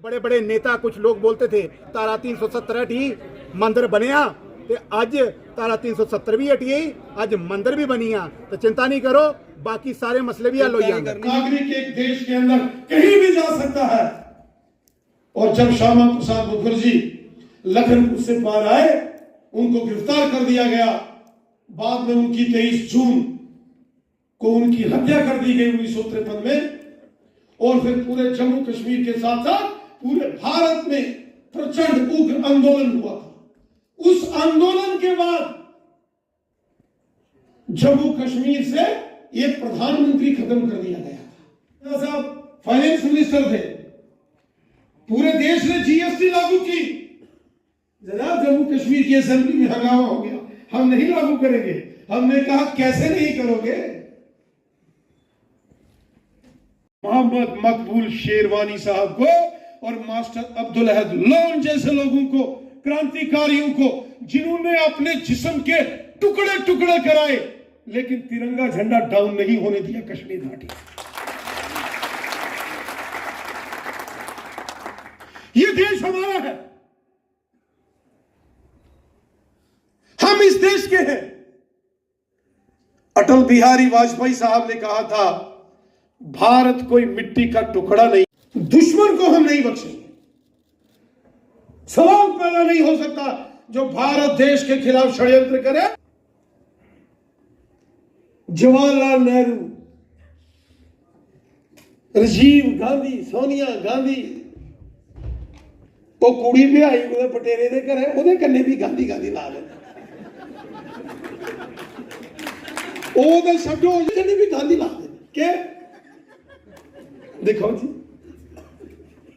बड़े बड़े नेता कुछ लोग बोलते थे तारा 370 हटी मंदिर बनया ते अज तारा 370 भी हटी अज मंदिर भी बनिया तो चिंता नहीं करो बाकी सारे मसले भी हल हो जाएंगे। नागरिक एक देश के अंदर कहीं भी जा सकता है और जब श्यामा प्रसाद मुखर्जी लखनपुर से पार आए उनको गिरफ्तार कर दिया गया। बाद में उनकी 23 जून को उनकी हत्या कर दी गई 1953 में और फिर पूरे जम्मू कश्मीर के साथ साथ पूरे भारत में प्रचंड उग्र आंदोलन हुआ था। उस आंदोलन के बाद जम्मू कश्मीर से एक प्रधानमंत्री खत्म कर दिया गया था। साहब फाइनेंस मिनिस्टर थे, पूरे देश ने जीएसटी लागू की। जनाब जम्मू कश्मीर की असेंबली में हंगामा हो गया, हम नहीं लागू करेंगे। हमने कहा कैसे नहीं करोगे। मोहम्मद मकबूल शेरवानी साहब को और मास्टर अब्दुल अहद लोन जैसे लोगों को, क्रांतिकारियों को, जिन्होंने अपने जिस्म के टुकड़े टुकड़े कराए लेकिन तिरंगा झंडा डाउन नहीं होने दिया कश्मीर घाटी। ये देश हमारा है, हम इस देश के हैं। अटल बिहारी वाजपेयी साहब ने कहा था भारत कोई मिट्टी का टुकड़ा नहीं, दुश्मन को हम नहीं बख्शेंगे। सवाल पैदा नहीं हो सकता जो भारत देश के खिलाफ षड्यंत्र करे। जवाहरलाल नेहरू, राजीव गांधी, सोनिया गांधी तो कुड़ी भी आई पटेरे दे घरे ਉਹਦੇ ਕੰਨੇ भी गांधी गांधी ला लेना ਉਹਦੇ ਛੱਡੋ ਉਹਦੇ भी गांधी ला देना के देखो जी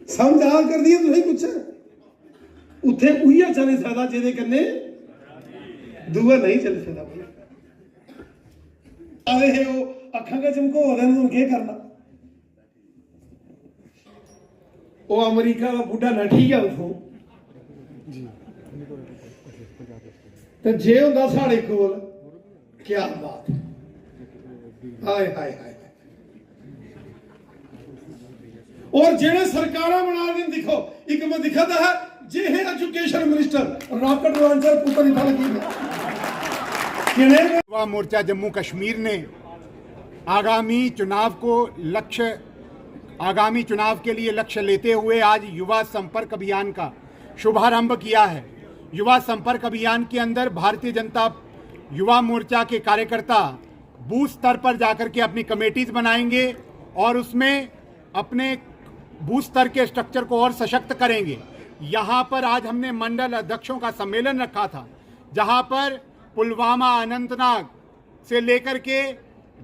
समझ आ कर दिया तुम कुछ उत्थे उहिया चले सकदा जेदे कन्ने दूआ नहीं चल सकदा। आवे है वो अखां का चमको देन तुम क्या करना। वो अमेरिका का बुढ़ा नठी गया उठो तो जे हुंदा साडे कोल क्या बात। हाय हाय हाय। और जेड़े सरकारा बना दिन दिखो एक मैं दिखाता है जे है एजुकेशन मिनिस्टर रॉकेट लॉन्चर पुत्र इठा लगी युवा मोर्चा जम्मू कश्मीर ने आगामी चुनाव के लिए लक्ष्य लेते हुए आज युवा संपर्क अभियान का शुभारंभ किया है। युवा संपर्क अभियान के अंदर भारतीय जनता युवा मोर्चा के कार्यकर्ता बूथ स्तर पर जाकर के अपनी कमेटीज बनाएंगे और उसमें अपने बूथ स्तर के स्ट्रक्चर को और सशक्त करेंगे। यहाँ पर आज हमने मंडल अध्यक्षों का सम्मेलन रखा था जहाँ पर पुलवामा, अनंतनाग से लेकर के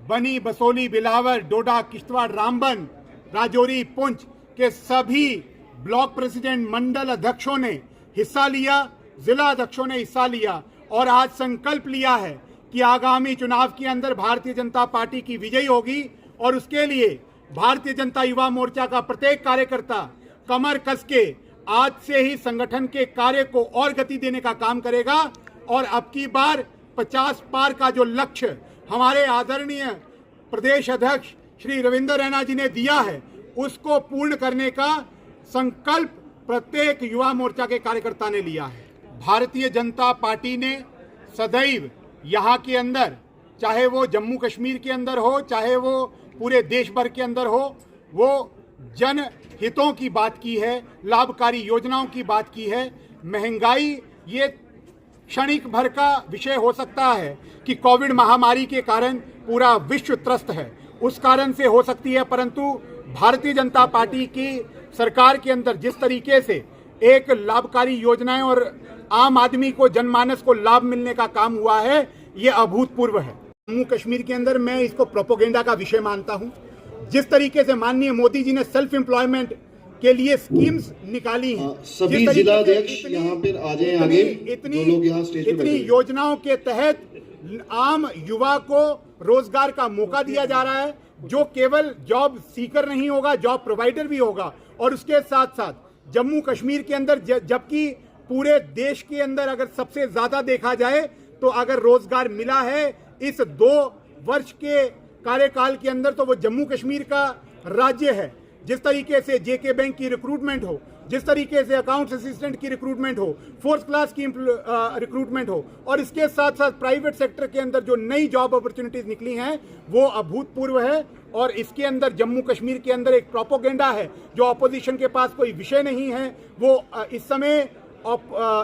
बनी, बसोली, बिलावर, डोडा, किश्तवाड़, रामबन, राजौरी, पुंछ के सभी ब्लॉक प्रेसिडेंट, मंडल अध्यक्षों ने हिस्सा लिया, जिला अध्यक्षों ने हिस्सा लिया और आज संकल्प लिया है कि आगामी चुनाव के अंदर भारतीय जनता पार्टी की विजयी होगी और उसके लिए भारतीय जनता युवा मोर्चा का प्रत्येक कार्यकर्ता कमर कस के आज से ही संगठन के कार्य को और गति देने का काम करेगा और अब की बार 50 पार का जो लक्ष्य हमारे आदरणीय प्रदेश अध्यक्ष श्री रविंद्र रैना जी ने दिया है उसको पूर्ण करने का संकल्प प्रत्येक युवा मोर्चा के कार्यकर्ता ने लिया है। भारतीय जनता पार्टी ने सदैव यहाँ के अंदर, चाहे वो जम्मू कश्मीर के अंदर हो, चाहे वो पूरे देश भर के अंदर हो, वो जन हितों की बात की है, लाभकारी योजनाओं की बात की है। महंगाई ये क्षणिक भर का विषय हो सकता है कि कोविड महामारी के कारण पूरा विश्व त्रस्त है, उस कारण से हो सकती है, परंतु भारतीय जनता पार्टी की सरकार के अंदर जिस तरीके से एक लाभकारी योजनाएं और आम आदमी को, जनमानस को लाभ मिलने का काम हुआ है, ये अभूतपूर्व है। जम्मू कश्मीर के अंदर मैं इसको प्रोपोगेंडा का विषय मानता हूं। जिस तरीके से माननीय मोदी जी ने सेल्फ एम्प्लॉयमेंट के लिए स्कीम्स निकाली हैं, सभी जिलाध्यक्ष यहाँ पर आ जाएं आगे, जो लोग यहाँ स्टेज पे इतनी योजनाओं के तहत आम युवा को रोजगार का मौका दिया जा रहा है, जो केवल जॉब सीकर नहीं होगा, जॉब प्रोवाइडर भी होगा। और उसके साथ साथ जम्मू कश्मीर के अंदर, जबकि पूरे देश के अंदर अगर सबसे ज्यादा देखा जाए तो अगर रोजगार मिला है इस 2 वर्ष के कार्यकाल के अंदर तो वो जम्मू कश्मीर का राज्य है। जिस तरीके से जेके बैंक की रिक्रूटमेंट हो, जिस तरीके से अकाउंट्स असिस्टेंट की रिक्रूटमेंट हो, फोर्थ क्लास की रिक्रूटमेंट हो, और इसके साथ साथ प्राइवेट सेक्टर के अंदर जो नई जॉब अपॉर्चुनिटीज निकली हैं वो अभूतपूर्व है। और इसके अंदर जम्मू कश्मीर के अंदर एक प्रोपोगेंडा है जो अपोजिशन के पास कोई विषय नहीं है, वो इस समय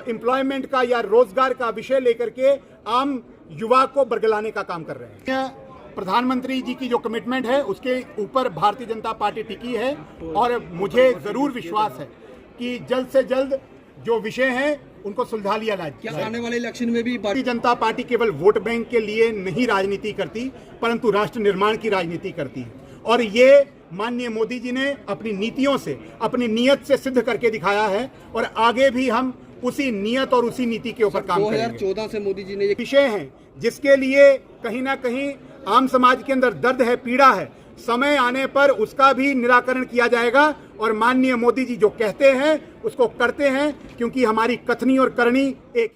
एम्प्लॉयमेंट का या रोजगार का विषय लेकर के आम युवा को बरगलाने का काम कर रहे हैं। प्रधानमंत्री जी की जो कमिटमेंट है उसके ऊपर भारतीय जनता पार्टी टिकी है और मुझे जरूर विश्वास है कि जल्द से जल्द जो विषय हैं उनको सुलझा लिया जाए। क्या आने वाले इलेक्शन में भी भारतीय जनता पार्टी केवल वोट बैंक के लिए नहीं राजनीति करती, परंतु राष्ट्र निर्माण की राजनीति करती है। और ये माननीय मोदी जी ने अपनी नीतियों से, अपनी नीयत से सिद्ध करके दिखाया है और आगे भी हम उसी नीयत और उसी नीति के ऊपर काम करेंगे। 2014 से मोदी जी ने ये विषय हैं जिसके लिए कहीं ना कहीं आम समाज के अंदर दर्द है, पीड़ा है, समय आने पर उसका भी निराकरण किया जाएगा। और माननीय मोदी जी जो कहते हैं उसको करते हैं, क्योंकि हमारी कथनी और करनी एक है।